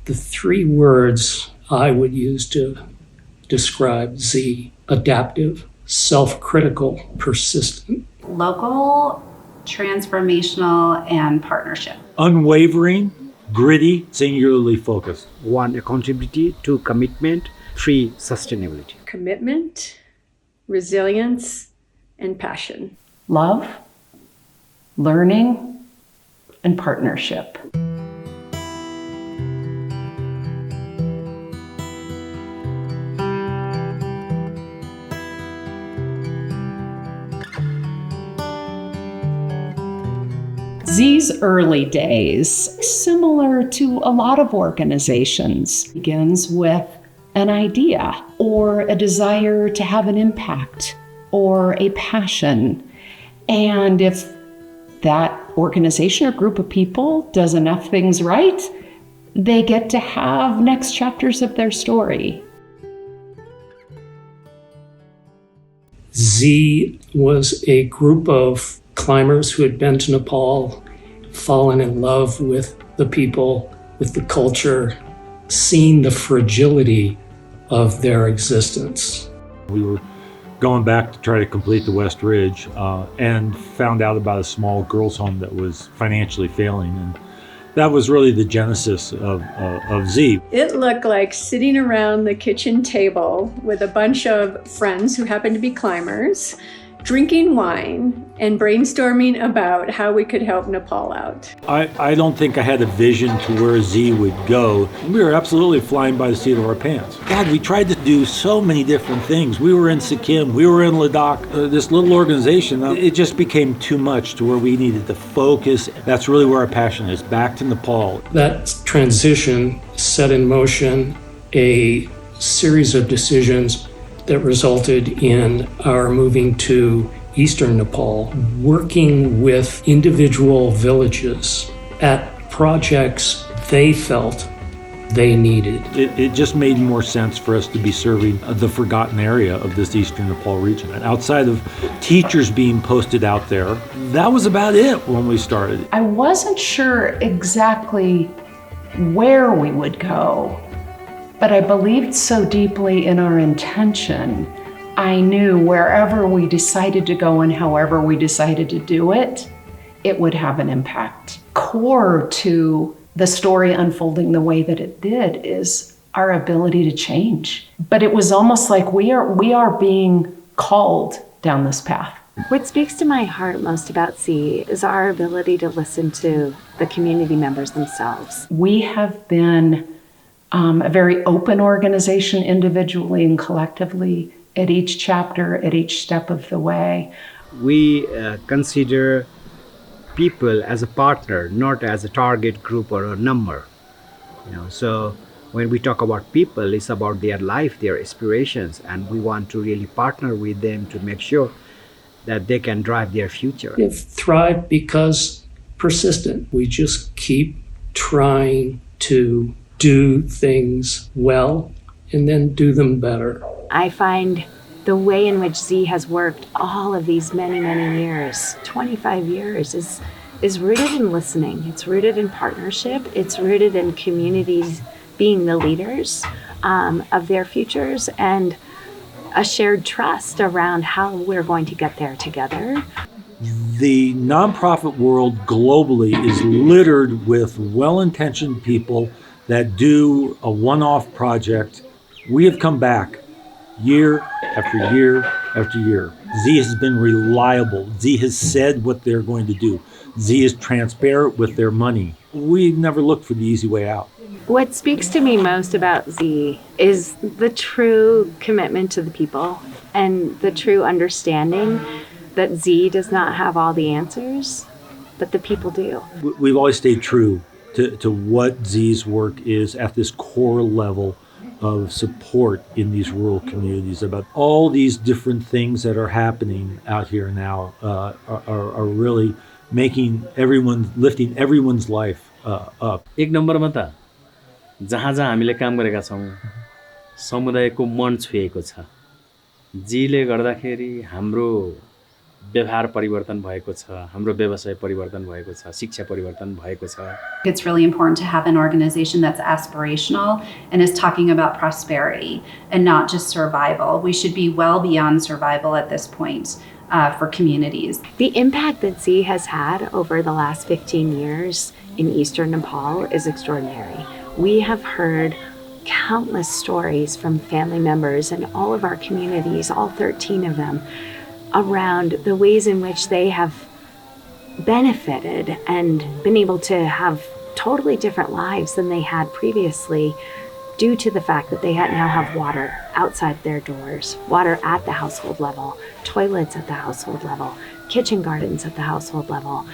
The three words I would use to describe Z: adaptive, self-critical, persistent. Local, transformational, and partnership. Unwavering, gritty, singularly focused. 1. Accountability. 2. Commitment. 3. Sustainability. Commitment, resilience, and passion. Love, learning, and partnership. Z's early days, similar to a lot of organizations, begins with an idea or a desire to have an impact or a passion. And if that organization or group of people does enough things right, they get to have next chapters of their story. Z was a group of climbers who had been to Nepal, fallen in love with the people, with the culture, seen the fragility of their existence. We were going back to try to complete the West Ridge and found out about a small girls' home that was financially failing. And that was really the genesis of Z. It looked like sitting around the kitchen table with a bunch of friends who happened to be climbers, drinking wine and brainstorming about how we could help Nepal out. I don't think I had a vision to where Z would go. We were absolutely flying by the seat of our pants. God, we tried to do so many different things. We were in Sikkim, we were in Ladakh, this little organization. It just became too much to where we needed to focus. That's really where our passion is, back to Nepal. That transition set in motion a series of decisions that resulted in our moving to eastern Nepal, working with individual villages at projects they felt they needed. It just made more sense for us to be serving the forgotten area of this eastern Nepal region. And outside of teachers being posted out there, that was about it when we started. I wasn't sure exactly where we would go, but I believed so deeply in our intention. I knew wherever we decided to go and however we decided to do it, it would have an impact. Core to the story unfolding the way that it did is our ability to change. But it was almost like we are being called down this path. What speaks to my heart most about Z is our ability to listen to the community members themselves. We have been a very open organization individually and collectively at each chapter, at each step of the way. We consider people as a partner, not as a target group or a number. So when we talk about people, it's about their life, their aspirations, and we want to really partner with them to make sure that they can drive their future. It thrived because persistent. We just keep trying to do things well and then do them better. I find the way in which Z has worked all of these many, many years, 25 years, is rooted in listening. It's rooted in partnership. It's rooted in communities being the leaders of their futures and a shared trust around how we're going to get there together. The nonprofit world globally is littered with well-intentioned people that do a one-off project. We have come back year after year after year. Z has been reliable. Z has said what they're going to do. Z is transparent with their money. We've never looked for the easy way out. What speaks to me most about Z is the true commitment to the people and the true understanding that Z does not have all the answers, but the people do. We've always stayed true to what Z's work is at this core level of support in these rural communities. About all these different things that are happening out here now are really lifting everyone's life up. एक नम्बरमा त जहाँ जहाँ हामीले काम गरेका छौँ समुदायको मन छुएको छ। जीले गर्दाखेरि हाम्रो व्यवहार परिवर्तन भएको छ, हाम्रो व्यवसाय परिवर्तन भएको छ, शिक्षा परिवर्तन भएको छ। It's really important to have an organization that's aspirational and is talking about prosperity and not just survival. We should be well beyond survival at this point for communities. The impact that Z has had over the last 15 years in eastern Nepal is extraordinary. We have heard countless stories from family members in all of our communities, all 13 of them, around the ways in which they have benefited and been able to have totally different lives than they had previously due to the fact that they now have water outside their doors, water at the household level, toilets at the household level, kitchen gardens at the household level,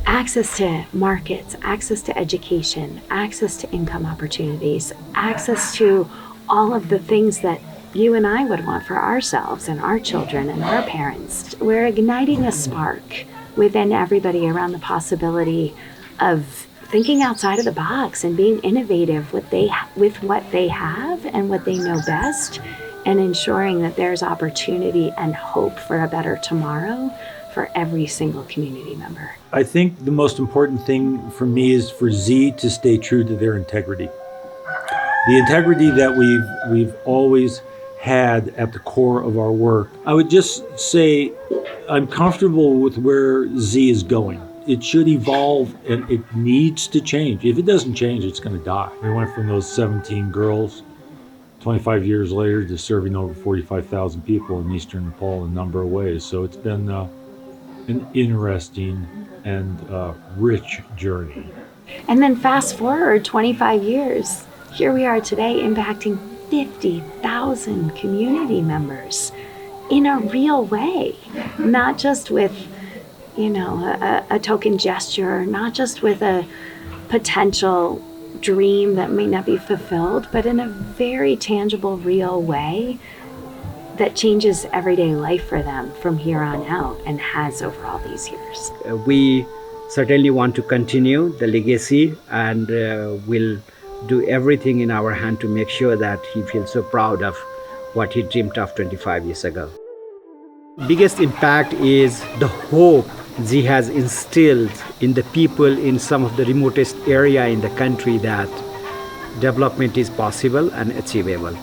access to markets, access to education, access to income opportunities, access to all of the things that you and I would want for ourselves and our children and our parents. We're igniting a spark within everybody around the possibility of thinking outside of the box and being innovative with what they have and what they know best, and ensuring that there's opportunity and hope for a better tomorrow for every single community member. I think the most important thing for me is for Z to stay true to their integrity. The integrity that we've always had at the core of our work. I would just say I'm comfortable with where Z is going. It should evolve and it needs to change. If it doesn't change, it's going to die. We went from those 17 girls 25 years later to serving over 45,000 people in eastern Nepal in a number of ways. So it's been an interesting and rich journey. And then fast forward 25 years, here we are today impacting 50,000 community members in a real way, not just with, a token gesture, not just with a potential dream that may not be fulfilled, but in a very tangible, real way that changes everyday life for them from here on out and has over all these years. We certainly want to continue the legacy and will do everything in our hand to make sure that he feels so proud of what he dreamed of 25 years ago. Biggest impact is the hope Z has instilled in the people in some of the remotest area in the country that development is possible and achievable.